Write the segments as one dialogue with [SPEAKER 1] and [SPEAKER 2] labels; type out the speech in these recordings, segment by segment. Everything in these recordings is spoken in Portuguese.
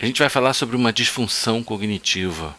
[SPEAKER 1] A gente vai falar sobre uma disfunção cognitiva.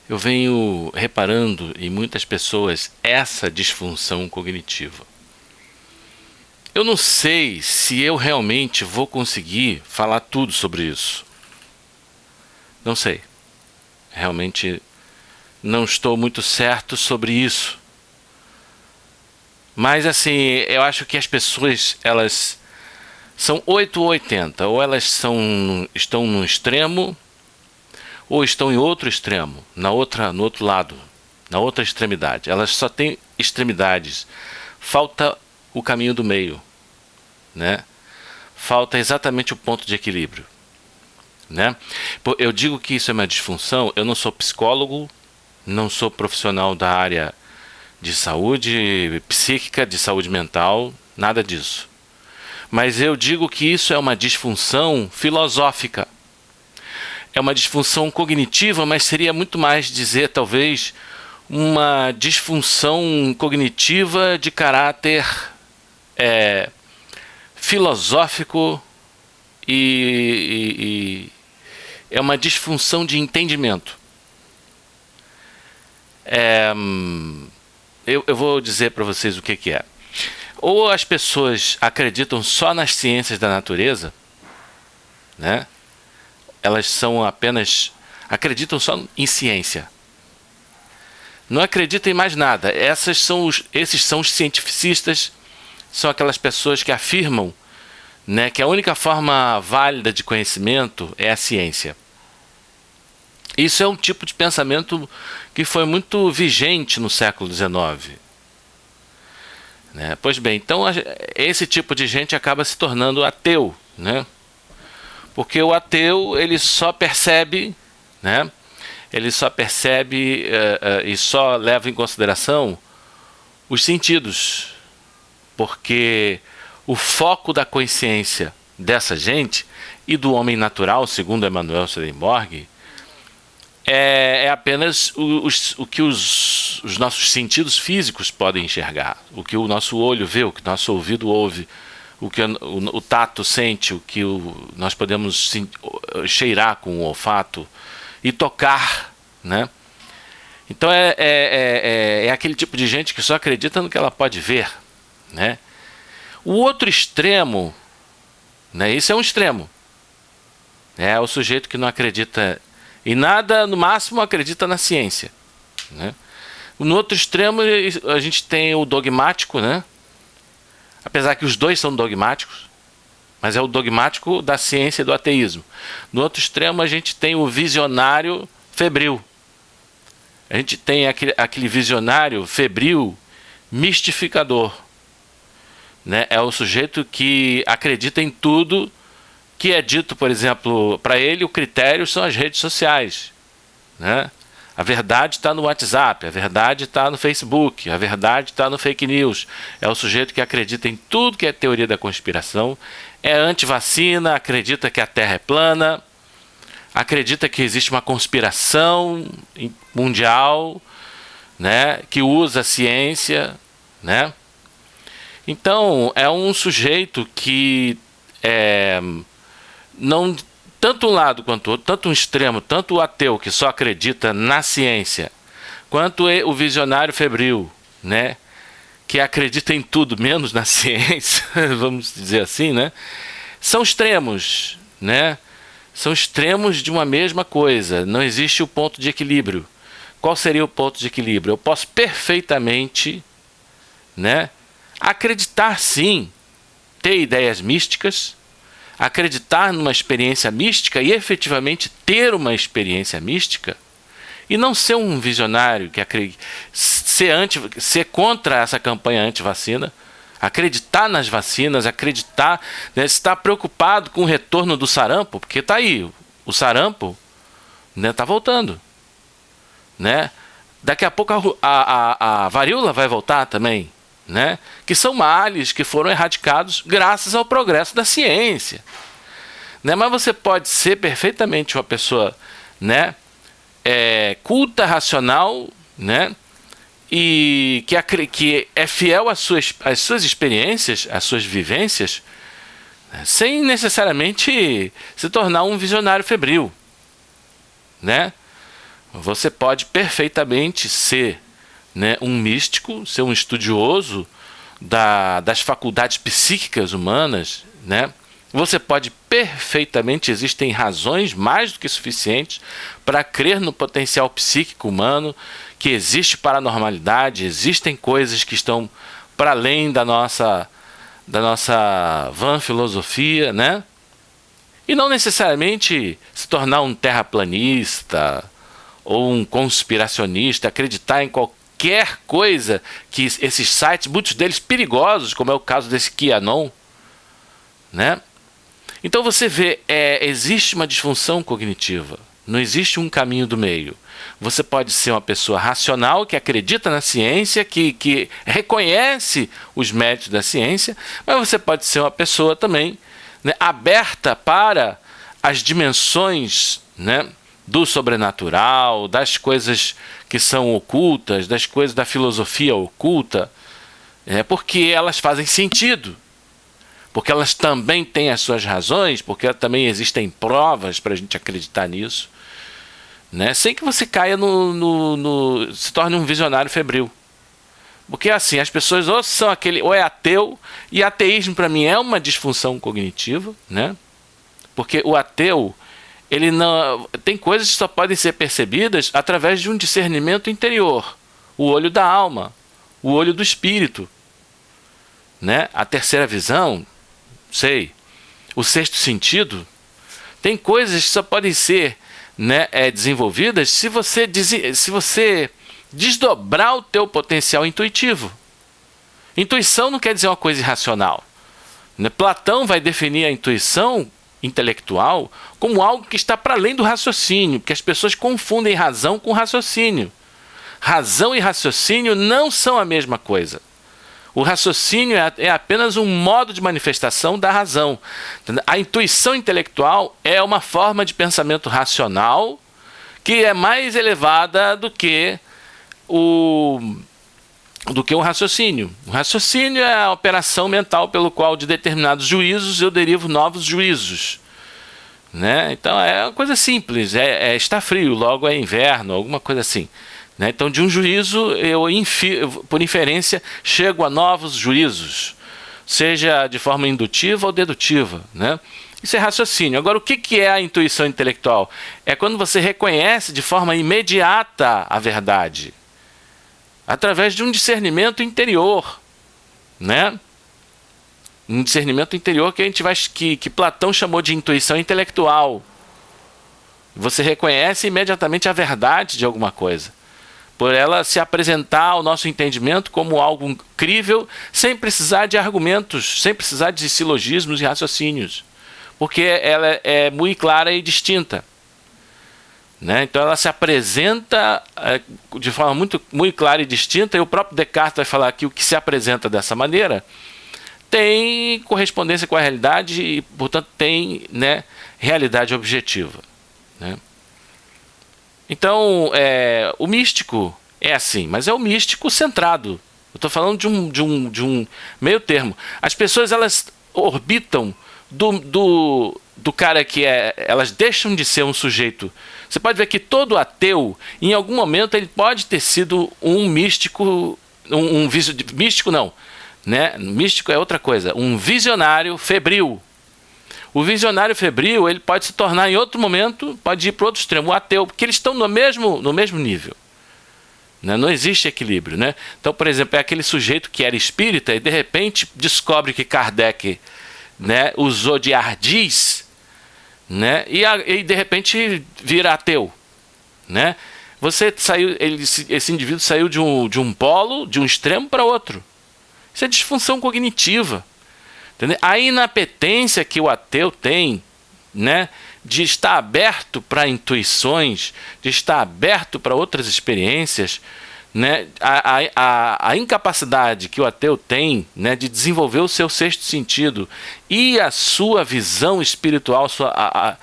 [SPEAKER 1] Eu venho reparando em muitas pessoas essa disfunção cognitiva. Eu não sei se eu realmente vou conseguir falar tudo sobre isso. Não sei. Realmente não estou muito certo sobre isso. Mas assim, eu acho que as pessoas, elas são 8 ou 80. Ou elas estão num extremo, ou estão em outro extremo, no outro lado, na outra extremidade. Elas só têm extremidades. Falta o caminho do meio, né? Falta exatamente o ponto de equilíbrio, né? Eu digo que isso é uma disfunção. Eu não sou psicólogo, não sou profissional da área de saúde psíquica, de saúde mental, nada disso. Mas eu digo que isso é uma disfunção filosófica. É uma disfunção cognitiva, mas seria muito mais dizer, talvez, uma disfunção cognitiva de caráter filosófico e é uma disfunção de entendimento. Eu vou dizer para vocês o que é. Ou as pessoas acreditam só nas ciências da natureza, né? Elas são apenas acreditam só em ciência. Não acreditam em mais nada. Esses são os cientificistas, são aquelas pessoas que afirmam, né, que a única forma válida de conhecimento é a ciência. Isso é um tipo de pensamento que foi muito vigente no século XIX. Né? Pois bem, então esse tipo de gente acaba se tornando ateu, né? Porque o ateu, ele só percebe, né? Ele só percebe e só leva em consideração os sentidos. Porque o foco da consciência dessa gente e do homem natural, segundo Emanuel Swedenborg, é apenas o que os nossos sentidos físicos podem enxergar, o que o nosso olho vê, o que o nosso ouvido ouve, o que o tato sente, o que nós podemos cheirar com o olfato e tocar, né? Então é aquele tipo de gente que só acredita no que ela pode ver, né? O outro extremo, né? Isso é um extremo. É o sujeito que não acredita em nada, no máximo acredita na ciência, né? No outro extremo a gente tem o dogmático, né? Apesar que os dois são dogmáticos, mas é o dogmático da ciência e do ateísmo. No outro extremo a gente tem o visionário febril. A gente tem aquele visionário febril mistificador, né? É o sujeito que acredita em tudo que é dito. Por exemplo, para ele o critério são as redes sociais, né? A verdade está no WhatsApp, a verdade está no Facebook, a verdade está no fake news. É o sujeito que acredita em tudo que é teoria da conspiração, é anti-vacina, acredita que a Terra é plana, acredita que existe uma conspiração mundial, né, que usa a ciência, né? Então, é um sujeito que não, tanto um lado quanto o outro, tanto um extremo, tanto o ateu que só acredita na ciência, quanto o visionário febril, né, que acredita em tudo menos na ciência, vamos dizer assim, né, são extremos, né, são extremos de uma mesma coisa. Não existe o ponto de equilíbrio. Qual seria o ponto de equilíbrio? Eu posso perfeitamente, né, acreditar sim, ter ideias místicas, acreditar numa experiência mística e efetivamente ter uma experiência mística, e não ser um visionário que ser contra essa campanha anti-vacina, acreditar nas vacinas, acreditar, né, estar preocupado com o retorno do sarampo, porque está aí, o sarampo, né, está voltando, né? Daqui a pouco a varíola vai voltar também, né? Que são males que foram erradicados graças ao progresso da ciência, né? Mas você pode ser perfeitamente uma pessoa, né, culta, racional, né, e que é fiel às suas experiências, às suas vivências, sem necessariamente se tornar um visionário febril, né? Você pode perfeitamente ser, né, um místico, ser um estudioso das faculdades psíquicas humanas, né? Você pode perfeitamente, existem razões mais do que suficientes para crer no potencial psíquico humano, que existe paranormalidade, existem coisas que estão para além da nossa vã filosofia, né? E não necessariamente se tornar um terraplanista ou um conspiracionista, acreditar em qualquer coisa que esses sites, muitos deles perigosos, como é o caso desse QAnon, né? Então você vê, existe uma disfunção cognitiva, não existe um caminho do meio. Você pode ser uma pessoa racional, que acredita na ciência, que reconhece os méritos da ciência, mas você pode ser uma pessoa também, né, aberta para as dimensões, né, do sobrenatural, das coisas que são ocultas, das coisas da filosofia oculta, porque elas fazem sentido. Porque elas também têm as suas razões, porque também existem provas para a gente acreditar nisso, né? Sem que você caia se torne um visionário febril. Porque assim, as pessoas ou é ateu, e ateísmo para mim é uma disfunção cognitiva, né? Porque o ateu, ele não tem coisas que só podem ser percebidas através de um discernimento interior, o olho da alma, o olho do espírito, né? A terceira visão, o sexto sentido, tem coisas que só podem ser, né, desenvolvidas se você desdobrar o teu potencial intuitivo. Intuição não quer dizer uma coisa irracional, né? Platão vai definir a intuição intelectual como algo que está para além do raciocínio, porque as pessoas confundem razão com raciocínio. Razão e raciocínio não são a mesma coisa. O raciocínio é apenas um modo de manifestação da razão. A intuição intelectual é uma forma de pensamento racional que é mais elevada do que o raciocínio. O raciocínio é a operação mental pelo qual de determinados juízos eu derivo novos juízos, né? Então é uma coisa simples, está frio, logo é inverno, alguma coisa assim. Então, de um juízo, eu, por inferência, chego a novos juízos, seja de forma indutiva ou dedutiva, né? Isso é raciocínio. Agora, o que é a intuição intelectual? É quando você reconhece de forma imediata a verdade, através de um discernimento interior, né? Um discernimento interior que Platão chamou de intuição intelectual. Você reconhece imediatamente a verdade de alguma coisa, por ela se apresentar ao nosso entendimento como algo crível, sem precisar de argumentos, sem precisar de silogismos e raciocínios, porque ela é muito clara e distinta, né? Então ela se apresenta de forma muito, muito clara e distinta, e o próprio Descartes vai falar que o que se apresenta dessa maneira tem correspondência com a realidade e, portanto, tem, né, realidade objetiva, né? Então, o místico é assim, mas é o místico centrado. Eu estou falando de um meio termo. As pessoas, elas orbitam do cara que elas deixam de ser um sujeito. Você pode ver que todo ateu, em algum momento, ele pode ter sido um místico, místico não, né? Místico é outra coisa, um visionário febril. O visionário febril, ele pode se tornar em outro momento, pode ir para outro extremo, o ateu, porque eles estão no mesmo nível, né? Não existe equilíbrio, né? Então, por exemplo, é aquele sujeito que era espírita e de repente descobre que Kardec, né, usou de ardis, né, e de repente vira ateu, né? Esse indivíduo saiu de um polo, de um extremo para outro. Isso é disfunção cognitiva. Entendeu? A inapetência que o ateu tem, né, de estar aberto para intuições, de estar aberto para outras experiências, né, a incapacidade que o ateu tem, né, de desenvolver o seu sexto sentido e a sua visão espiritual, a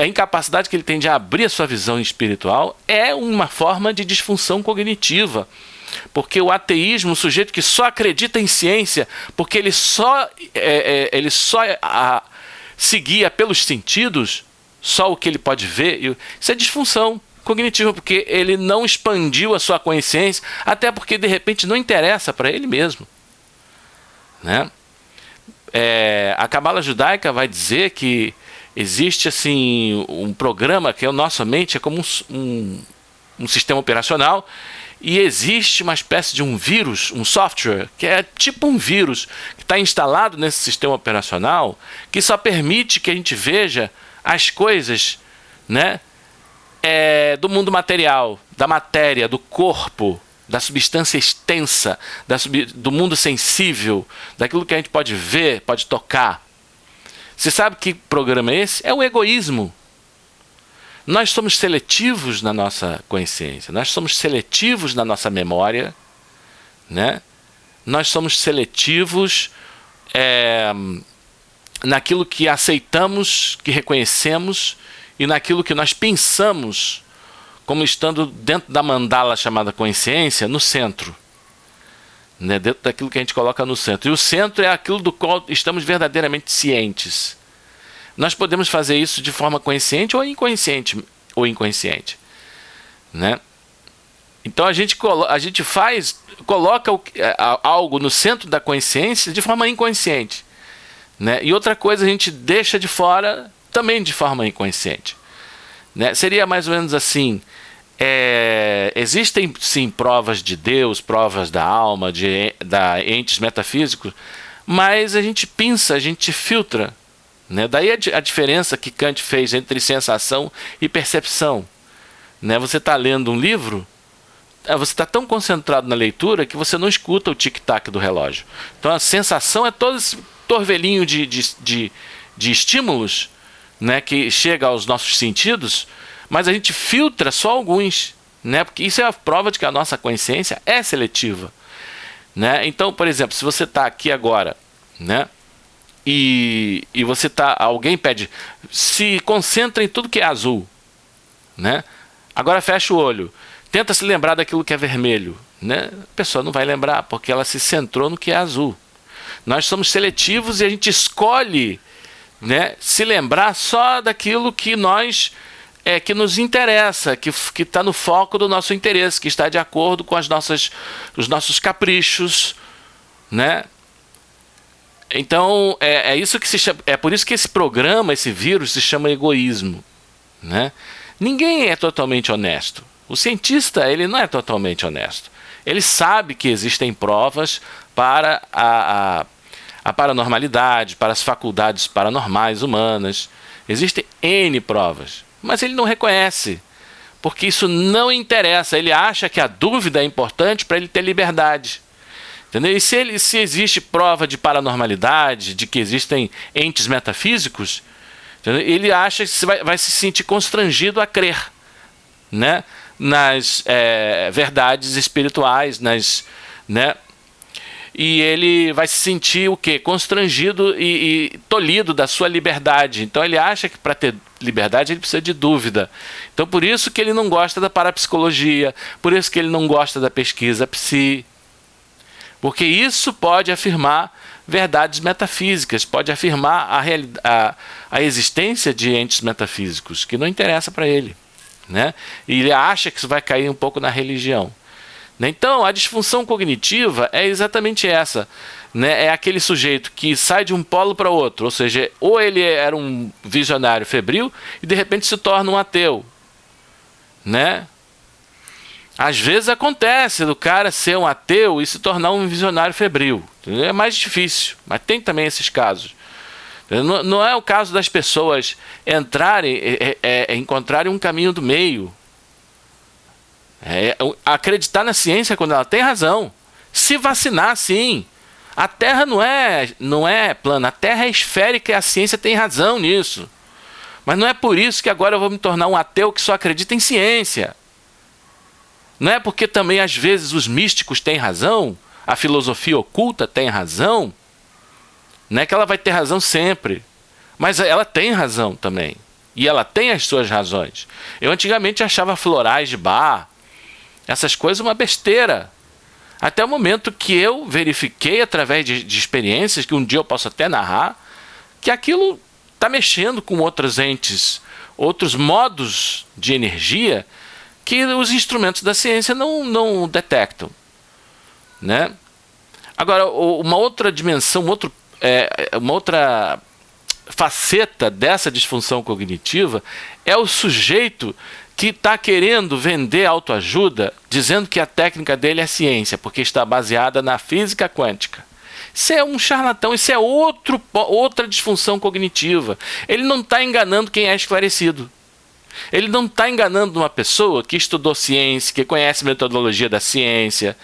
[SPEAKER 1] incapacidade que ele tem de abrir a sua visão espiritual é uma forma de disfunção cognitiva. Porque o ateísmo, o sujeito que só acredita em ciência, porque ele só se guia pelos sentidos, só o que ele pode ver, isso é disfunção cognitiva, porque ele não expandiu a sua consciência, até porque de repente não interessa para ele mesmo, né? A Cabala judaica vai dizer que existe assim um programa que é a nossa mente, é como um sistema operacional, e existe uma espécie de um vírus, um software, que é tipo um vírus que está instalado nesse sistema operacional, que só permite que a gente veja as coisas, né, do mundo material, da matéria, do corpo, da substância extensa, do mundo sensível, daquilo que a gente pode ver, pode tocar. Você sabe que programa é esse? É o egoísmo. Nós somos seletivos na nossa consciência, nós somos seletivos na nossa memória, né? Nós somos seletivos naquilo que aceitamos, que reconhecemos, e naquilo que nós pensamos como estando dentro da mandala chamada consciência, no centro, né? Dentro daquilo que a gente coloca no centro. E o centro é aquilo do qual estamos verdadeiramente cientes. Nós podemos fazer isso de forma consciente ou inconsciente, né? Então a gente coloca algo no centro da consciência de forma inconsciente, né? E outra coisa a gente deixa de fora também de forma inconsciente, né? Seria mais ou menos assim: existem sim provas de Deus, provas da alma, da entes metafísicos, mas a gente pinça, a gente filtra, né? Daí a diferença que Kant fez entre sensação e percepção, né? Você está lendo um livro, você está tão concentrado na leitura que você não escuta o tic-tac do relógio. Então a sensação é todo esse torvelinho de estímulos, né, que chega aos nossos sentidos, mas a gente filtra só alguns, né? Porque isso é a prova de que a nossa consciência é seletiva, né? Então, por exemplo, se você está aqui agora, né, e você alguém pede, se concentra em tudo que é azul, né? Agora fecha o olho, tenta se lembrar daquilo que é vermelho, né? A pessoa não vai lembrar, porque ela se centrou no que é azul. Nós somos seletivos e a gente escolhe, né, se lembrar só daquilo que que nos interessa, que está no foco do nosso interesse, que está de acordo com os nossos caprichos, né? Então isso que se chama, é por isso que esse programa, esse vírus, se chama egoísmo, né? Ninguém é totalmente honesto. O cientista, ele não é totalmente honesto. Ele sabe que existem provas para a paranormalidade, para as faculdades paranormais humanas. Existem N provas, mas ele não reconhece, porque isso não interessa. Ele acha que a dúvida é importante para ele ter liberdade. Entendeu? E se existe prova de paranormalidade, de que existem entes metafísicos, entendeu? Ele acha que vai se sentir constrangido a crer, né, nas verdades espirituais, né? E ele vai se sentir o quê? Constrangido e tolhido da sua liberdade. Então ele acha que para ter liberdade ele precisa de dúvida. Então por isso que ele não gosta da parapsicologia, por isso que ele não gosta da pesquisa psi. Porque isso pode afirmar verdades metafísicas, pode afirmar a existência de entes metafísicos, que não interessa para ele, né? E ele acha que isso vai cair um pouco na religião. Então, a disfunção cognitiva é exatamente essa, né? É aquele sujeito que sai de um polo para outro, ou seja, ou ele era um visionário febril e de repente se torna um ateu, né? Às vezes acontece do cara ser um ateu e se tornar um visionário febril. É mais difícil, mas tem também esses casos. Não é o caso das pessoas encontrarem um caminho do meio. Acreditar na ciência quando ela tem razão. Se vacinar, sim. A Terra não é plana, a Terra é esférica e a ciência tem razão nisso. Mas não é por isso que agora eu vou me tornar um ateu que só acredita em ciência. Não é porque também às vezes os místicos têm razão, a filosofia oculta tem razão, não é que ela vai ter razão sempre, mas ela tem razão também. E ela tem as suas razões. Eu antigamente achava florais de bar, essas coisas, uma besteira. Até o momento que eu verifiquei através de experiências, que um dia eu posso até narrar, que aquilo está mexendo com outros entes, outros modos de energia que os instrumentos da ciência não detectam, né? Agora, uma outra dimensão, uma outra faceta dessa disfunção cognitiva é o sujeito que está querendo vender autoajuda, dizendo que a técnica dele é ciência, porque está baseada na física quântica. Isso é um charlatão, isso é outra disfunção cognitiva. Ele não está enganando quem é esclarecido. Ele não está enganando uma pessoa que estudou ciência, que conhece a metodologia da ciência.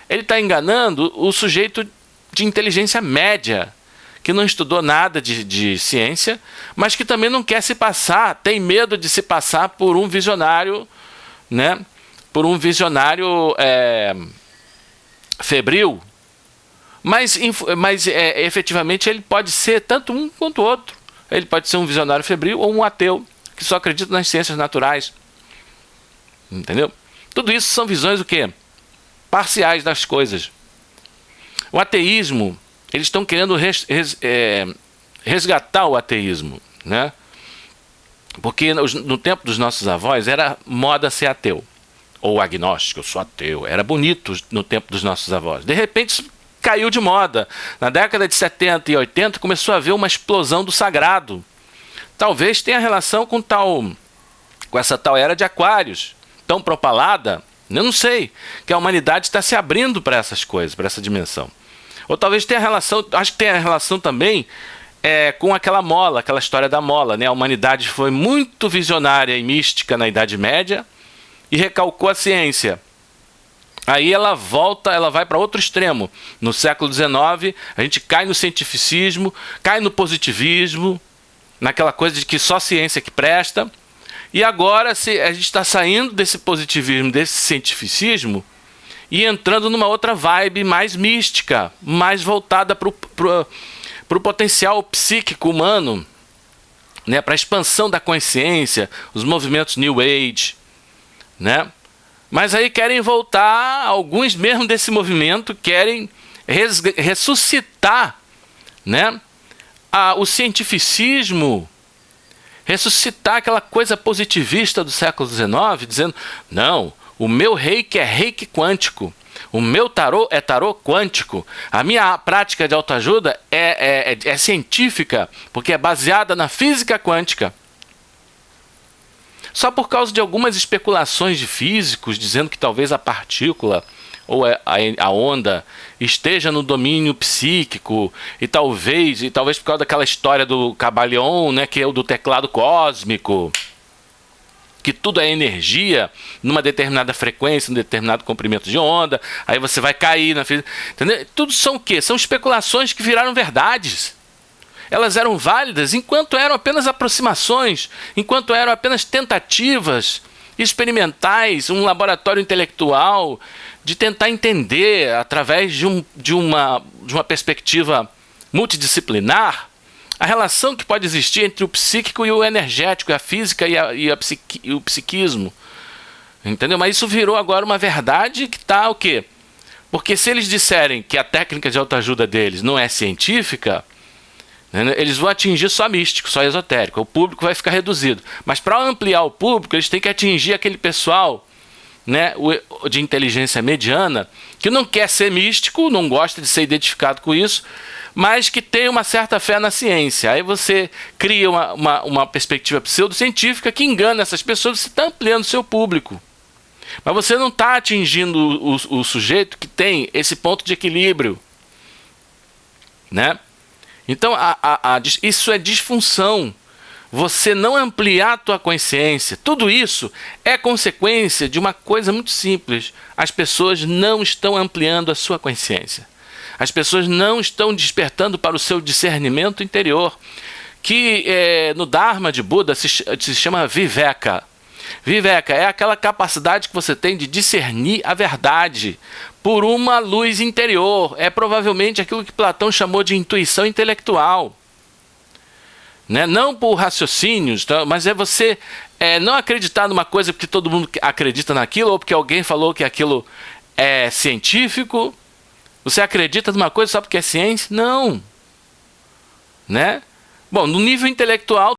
[SPEAKER 1] Ele está enganando o sujeito de inteligência média, que não estudou nada de ciência, mas que também não quer se passar, tem medo de se passar por um visionário, né? Por um visionário febril. Mas efetivamente ele pode ser tanto um quanto o outro. Ele pode ser um visionário febril ou um ateu que só acredita nas ciências naturais. Entendeu? Tudo isso são visões o quê? Parciais das coisas. O ateísmo, eles estão querendo resgatar o ateísmo, né? Porque no tempo dos nossos avós era moda ser ateu. Ou agnóstico, eu sou ateu. Era bonito no tempo dos nossos avós. De repente isso caiu de moda. Na década de 70 e 80 começou a haver uma explosão do sagrado. Talvez tenha relação com essa tal era de Aquários, tão propalada, eu não sei, que a humanidade está se abrindo para essas coisas, para essa dimensão. Ou talvez tenha relação, acho que tem a relação também com aquela história da mola, né? A humanidade foi muito visionária e mística na Idade Média e recalcou a ciência. Aí ela vai para outro extremo. No século XIX, a gente cai no cientificismo, cai no positivismo, naquela coisa de que só ciência que presta. E agora a gente está saindo desse positivismo, desse cientificismo, e entrando numa outra vibe mais mística, mais voltada para o potencial psíquico humano, né? Para a expansão da consciência, os movimentos New Age, né? Mas aí querem voltar, alguns mesmo desse movimento querem ressuscitar, né? O cientificismo, ressuscitar aquela coisa positivista do século XIX, dizendo, não, o meu reiki é reiki quântico, o meu tarô é tarô quântico, a minha prática de autoajuda é científica, porque é baseada na física quântica. Só por causa de algumas especulações de físicos, dizendo que talvez a partícula ou a onda esteja no domínio psíquico, e talvez por causa daquela história do Caballion, né, que é o do teclado cósmico, que tudo é energia numa determinada frequência, num determinado comprimento de onda, aí você vai cair na física, entendeu? Tudo são o quê? São especulações que viraram verdades. Elas eram válidas enquanto eram apenas aproximações, enquanto eram apenas tentativas experimentais, um laboratório intelectual de tentar entender, através de uma perspectiva multidisciplinar, a relação que pode existir entre o psíquico e o energético, a física e o psiquismo. Entendeu? Mas isso virou agora uma verdade que está o quê? Porque se eles disserem que a técnica de autoajuda deles não é científica, eles vão atingir só místico, só esotérico. O público vai ficar reduzido. Mas para ampliar o público, eles têm que atingir aquele pessoal, né, de inteligência mediana, que não quer ser místico, não gosta de ser identificado com isso, mas que tem uma certa fé na ciência. Aí você cria uma perspectiva pseudocientífica que engana essas pessoas, você está ampliando o seu público. Mas você não está atingindo o sujeito que tem esse ponto de equilíbrio, né? Então, isso é disfunção. Você não ampliar a tua consciência. Tudo isso é consequência de uma coisa muito simples. As pessoas não estão ampliando a sua consciência. As pessoas não estão despertando para o seu discernimento interior, que no Dharma de Buda se chama Viveka. Viveka é aquela capacidade que você tem de discernir a verdade por uma luz interior. É provavelmente aquilo que Platão chamou de intuição intelectual, né? Não por raciocínios, mas é você não acreditar numa coisa porque todo mundo acredita naquilo, ou porque alguém falou que aquilo é científico. Você acredita numa coisa só porque é ciência? Não, né? Bom, no nível intelectual,